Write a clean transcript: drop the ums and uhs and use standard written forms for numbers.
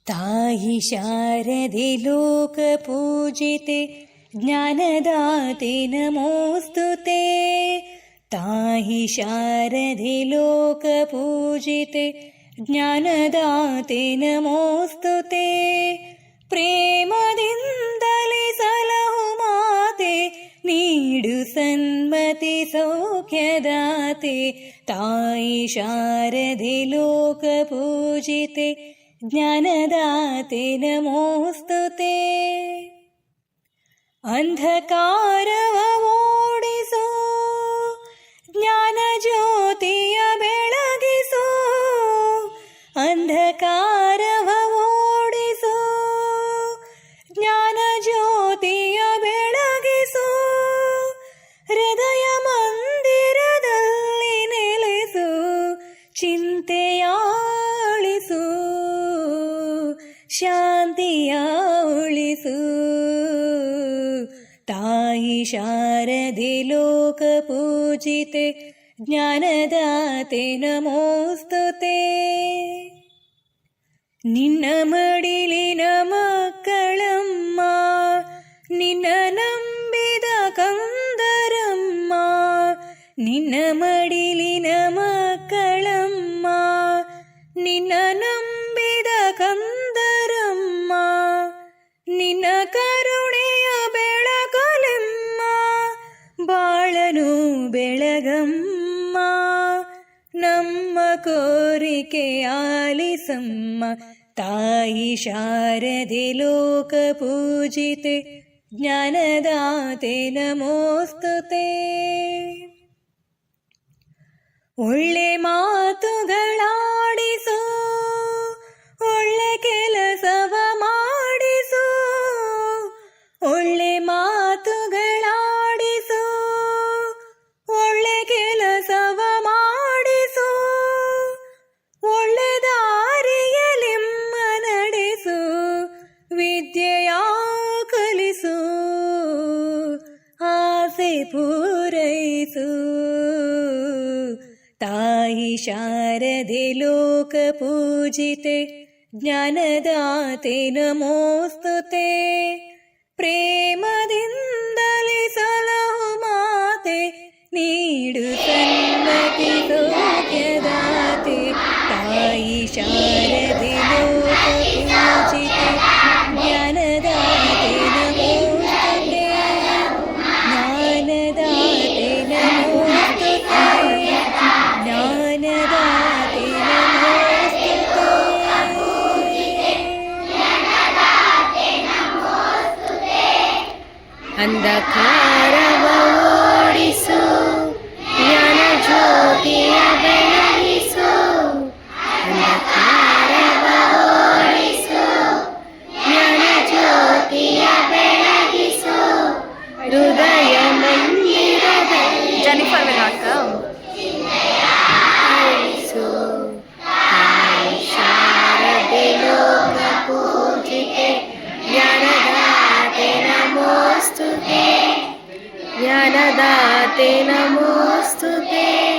ತಾಯಿ ಶಾರದೆ ಲೋಕಪೂಜಿತೆ ಜ್ಞಾನದಾತೆ ನಮೋಸ್ತುತೆ. ತಾಯಿ ಶಾರದೆ ಲೋಕಪೂಜಿತೆ ಜ್ಞಾನದಾತೆ ನಮೋಸ್ತುತೆ. ಪ್ರೇಮದಿಂದಲೇ ಸಲಹು ಮಾತೆ ನೀಡು ಸನ್ಮತಿ ಸೌಖ್ಯದಾತೆ. ತಾಯಿ ಶಾರದೆ ಲೋಕಪೂಜಿತೆ ಜ್ಞಾನದಾತೆ ನಮೋಸ್ತುತೆ. ಅಂಧಕಾರವ ಓಡಿಸೋ ಜ್ಞಾನ ಜ್ಯೋತಿಯ ಬೆಳಗಿಸೋ. ಅಂಧಕಾರವ ಓಡಿಸೋ ಜ್ಞಾನ ಜ್ಯೋತಿಯ ಬೆಳಗಿಸೋ. ಹೃದಯ ಮಂದಿರದಲ್ಲಿ ನೆಲೆಸು ಚಿಂತೆಯಾಳಿಸು ಶಾಂತಿಯ ಉಳಿಸು. ತಾಯಿ ಶಾರದೆ ಲೋಕಪೂಜಿತೆ ಜ್ಞಾನದಾತೆ ನಮೋಸ್ತುತೆ. ನಿನ್ನ ಮಡಿಲಿನ ಮಕ್ಕಳಮ್ಮ ನಿನ್ನ ನಂಬಿದ ಕಂದರಮ್ಮ. ನಿನ್ನ ಮಡಿಲಿನ ಮಕ್ಕಳಮ್ಮ ನಿನ್ನ ನಂಬಿದ ಕಂದರಮ್ಮ. ನಿನ್ನ ಕರುಣೆಯ ಬೆಳಕಲೆಮ್ಮ ಬಾಳನು ಬೆಳಗಮ್ಮ. ನಮ್ಮ ಕೋರಿಕೆ ಆಲಿಸಮ್ಮ. ತಾಯಿ ಶಾರದೆ ಲೋಕಪೂಜಿತೆ ಜ್ಞಾನದಾತೆ ನಮೋಸ್ತುತೆ. ಒಳ್ಳೆ ಮಾತುಗಳಾಡಿಸೋ ಒಳ್ಳೆ ಕೆಲಸವ ಮಾಡಿಸೋ. ಒಳ್ಳೆ ಮಾತುಗಳಾಡಿಸೋ ಒಳ್ಳೆ ಕೆಲಸವ ಮಾಡಿಸೋ. ಒಳ್ಳೆ ದಾರಿಯಲೆಮ್ಮ ನಡೆಸು ವಿದ್ಯೆಯ ಕಲಿಸು ಆಸೆ ಪೂರೈಸು. ತಾಯಿ ಶಾರದೆ ಲೋಕಪೂಜಿತೆ ಜ್ಞಾನದಾತೆ ನಮೋಸ್ತುತೆ. ಪ್ರೇಮದಿಂದಲೇ ಸಲಹು ಮಾತೆ ನೀಡು ಸನ್ಮತಿ ಸೌಖ್ಯದಾತೆ. ತಾಯಿ ಶಾರದೆ ಲೋಕಪೂಜಿತೆ ಜ್ಞಾನದಾತೆ ನಮೋಸ್ತುತೆ. ಜ್ಞಾನದಾತೆ ನಮೋಸ್ತುತೆ. ಜ್ಞಾನದಾತೆ ನಮೋಸ್ತುತೆ. ಅಂಧಕಾರವ ಓಡಿಸು ಜ್ಞಾನ ಜ್ಯೋತಿಯ ಬೆಳಗಿಸು. ಅಂಧಕಾರವ ಓಡಿಸು ಜ್ಞಾನ ಜ್ಯೋತಿಯ ಬೆಳಗಿಸು. ಹೃದಯ ಮಂದಿರದ ಜೆನಿಫರ್ ಶಾರದೆ ಲೋಕಪೂಜಿತೆ ಜ್ಞಾನದಾತೆ ನಮೋಸ್ತುತೆ. ಜ್ಞಾನದಾತೆ ನಮೋಸ್ತುತೆ.